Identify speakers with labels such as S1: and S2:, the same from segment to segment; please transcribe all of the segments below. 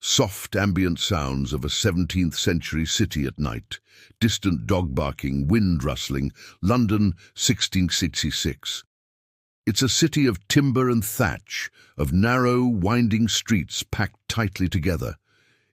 S1: Soft ambient sounds of a 17th century city at night. Distant dog barking, wind rustling. London, 1666. It's a city of timber and thatch, of narrow, winding streets packed tightly together.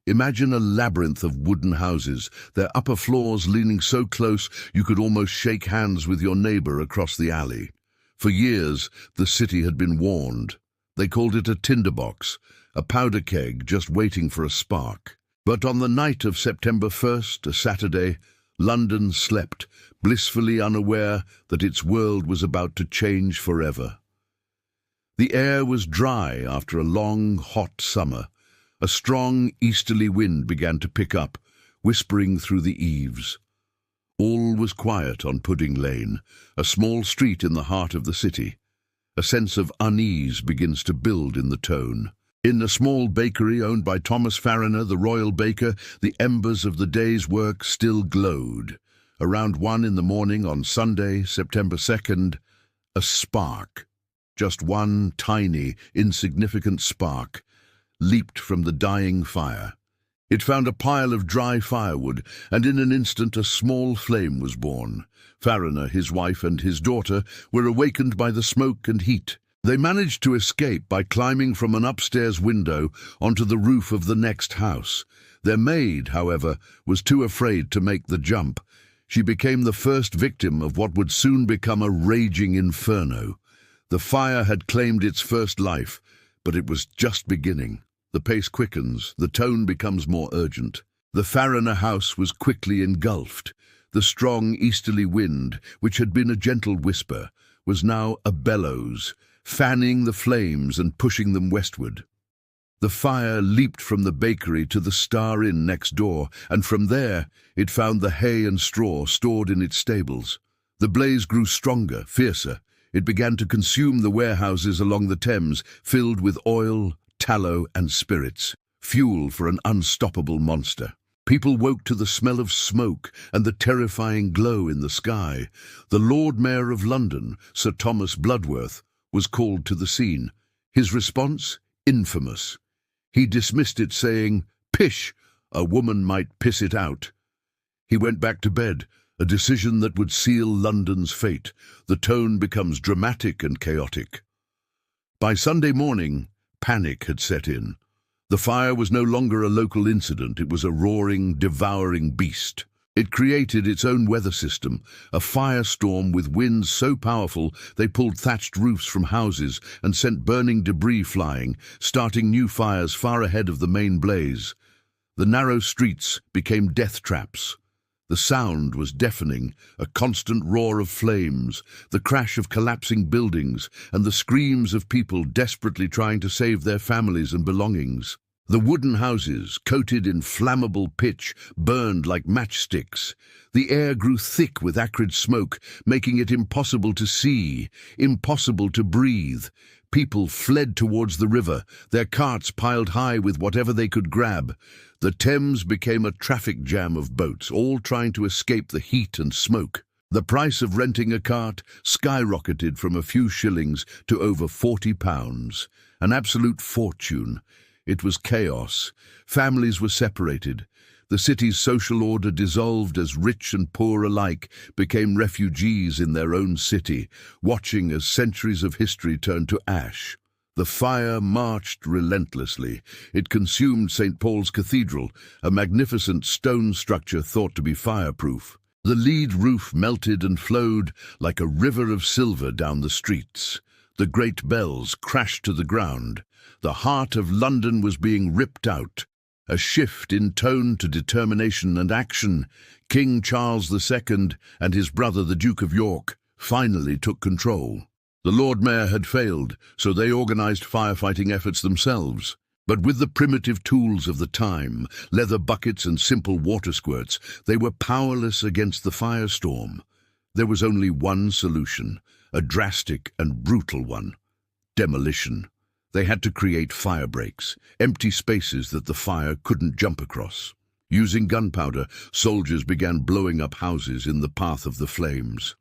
S1: Imagine a labyrinth of wooden houses, their upper floors leaning so close you could almost shake hands with your neighbor across the alley. For years, the city had been warned. They called it a tinderbox, a powder keg just waiting for a spark. But on the night of September 1st, a Saturday, London slept, blissfully unaware that its world was about to change forever. The air was dry after a long, hot summer. A strong easterly wind began to pick up, whispering through the eaves. All was quiet on Pudding Lane, a small street in the heart of the city. A sense of unease begins to build in the tone. In a small bakery owned by Thomas Farriner, the royal baker, the embers of the day's work still glowed. Around 1 in the morning on Sunday, September 2nd, a spark, just one tiny, insignificant spark, leaped from the dying fire. It found a pile of dry firewood, and in an instant a small flame was born. Farriner, his wife, and his daughter were awakened by the smoke and heat. They managed to escape by climbing from an upstairs window onto the roof of the next house. Their maid, however, was too afraid to make the jump. She became the first victim of what would soon become a raging inferno. The fire had claimed its first life, but it was just beginning. The pace quickens, the tone becomes more urgent. The Farriner house was quickly engulfed. The strong easterly wind, which had been a gentle whisper, was now a bellows, fanning the flames and pushing them westward. The fire leaped from the bakery to the Star Inn next door, and from there it found the hay and straw stored in its stables. The blaze grew stronger, fiercer. It began to consume the warehouses along the Thames, filled with oil, tallow and spirits, fuel for an unstoppable monster. People woke to the smell of smoke and the terrifying glow in the sky. The Lord Mayor of London, Sir Thomas Bloodworth, was called to the scene. His response? Infamous. He dismissed it, saying, "Pish, a woman might piss it out." He went back to bed, a decision that would seal London's fate. The tone becomes dramatic and chaotic. By Sunday morning, panic had set in. The fire was no longer a local incident, it was a roaring, devouring beast. It created its own weather system, a firestorm with winds so powerful they pulled thatched roofs from houses and sent burning debris flying, starting new fires far ahead of the main blaze. The narrow streets became death traps. The sound was deafening, a constant roar of flames, the crash of collapsing buildings, and the screams of people desperately trying to save their families and belongings. The wooden houses, coated in flammable pitch, burned like matchsticks. The air grew thick with acrid smoke, making it impossible to see, impossible to breathe. People fled towards the river, their carts piled high with whatever they could grab. The Thames became a traffic jam of boats, all trying to escape the heat and smoke. The price of renting a cart skyrocketed from a few shillings to over £40, an absolute fortune. It was chaos. Families were separated. The city's social order dissolved as rich and poor alike became refugees in their own city, watching as centuries of history turned to ash. The fire marched relentlessly. It consumed St. Paul's Cathedral, a magnificent stone structure thought to be fireproof. The lead roof melted and flowed like a river of silver down the streets. The great bells crashed to the ground. The heart of London was being ripped out. A shift in tone to determination and action. King Charles II and his brother, the Duke of York, finally took control. The Lord Mayor had failed, so they organized firefighting efforts themselves. But with the primitive tools of the time, leather buckets and simple water squirts, they were powerless against the firestorm. There was only one solution, a drastic and brutal one: demolition. They had to create fire breaks, empty spaces that the fire couldn't jump across. Using gunpowder, soldiers began blowing up houses in the path of the flames.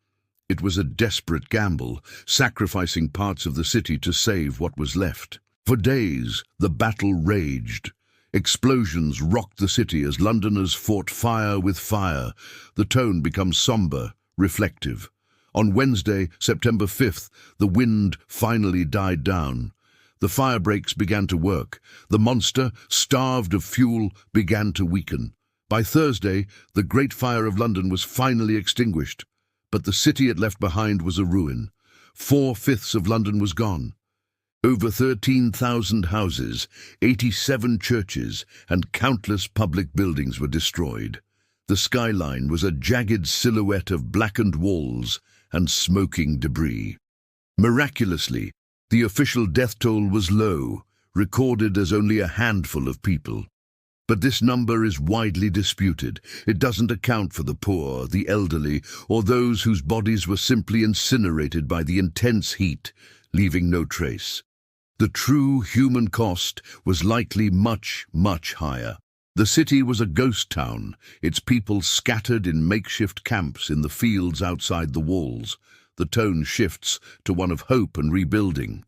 S1: It was a desperate gamble, sacrificing parts of the city to save what was left. For days, the battle raged. Explosions rocked the city as Londoners fought fire with fire. The tone becomes somber, reflective. On Wednesday, September 5th, the wind finally died down. The fire breaks began to work. The monster, starved of fuel, began to weaken. By Thursday, the Great Fire of London was finally extinguished. But the city it left behind was a ruin. 4/5 of London was gone. Over 13,000 houses, 87 churches, and countless public buildings were destroyed. The skyline was a jagged silhouette of blackened walls and smoking debris. Miraculously, the official death toll was low, recorded as only a handful of people. But this number is widely disputed. It doesn't account for the poor, the elderly, or those whose bodies were simply incinerated by the intense heat, leaving no trace. The true human cost was likely much, much higher. The city was a ghost town, its people scattered in makeshift camps in the fields outside the walls. The tone shifts to one of hope and rebuilding.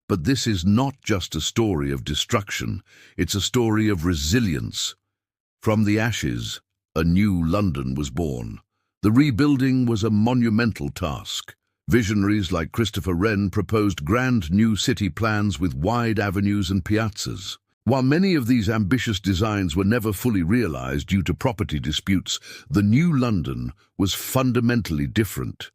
S1: But this is not just a story of destruction, it's a story of resilience. From the ashes, a new London was born. The rebuilding was a monumental task. Visionaries like Christopher Wren proposed grand new city plans with wide avenues and piazzas. While many of these ambitious designs were never fully realized due to property disputes, the new London was fundamentally different.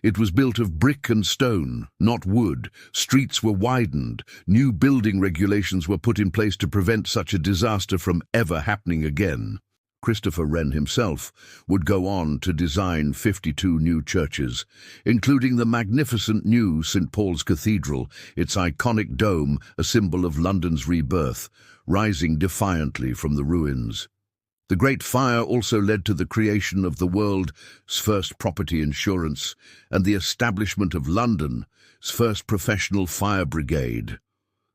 S1: It was built of brick and stone, not wood. Streets were widened. New building regulations were put in place to prevent such a disaster from ever happening again. Christopher Wren himself would go on to design 52 new churches, including the magnificent new St. Paul's Cathedral, its iconic dome, a symbol of London's rebirth, rising defiantly from the ruins. The Great Fire also led to the creation of the world's first property insurance and the establishment of London's first professional fire brigade.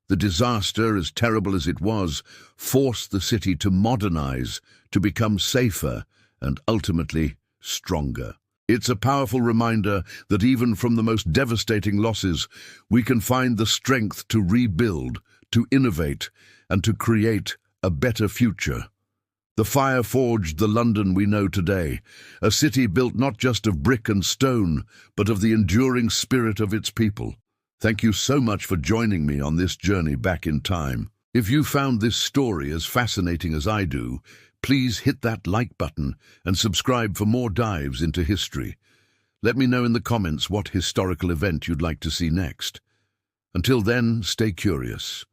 S1: The disaster, as terrible as it was, forced the city to modernize, to become safer, and ultimately stronger. It's a powerful reminder that even from the most devastating losses, we can find the strength to rebuild, to innovate, and to create a better future. The fire forged the London we know today, a city built not just of brick and stone, but of the enduring spirit of its people. Thank you so much for joining me on this journey back in time. If you found this story as fascinating as I do, please hit that like button and subscribe for more dives into history. Let me know in the comments what historical event you'd like to see next. Until then, stay curious.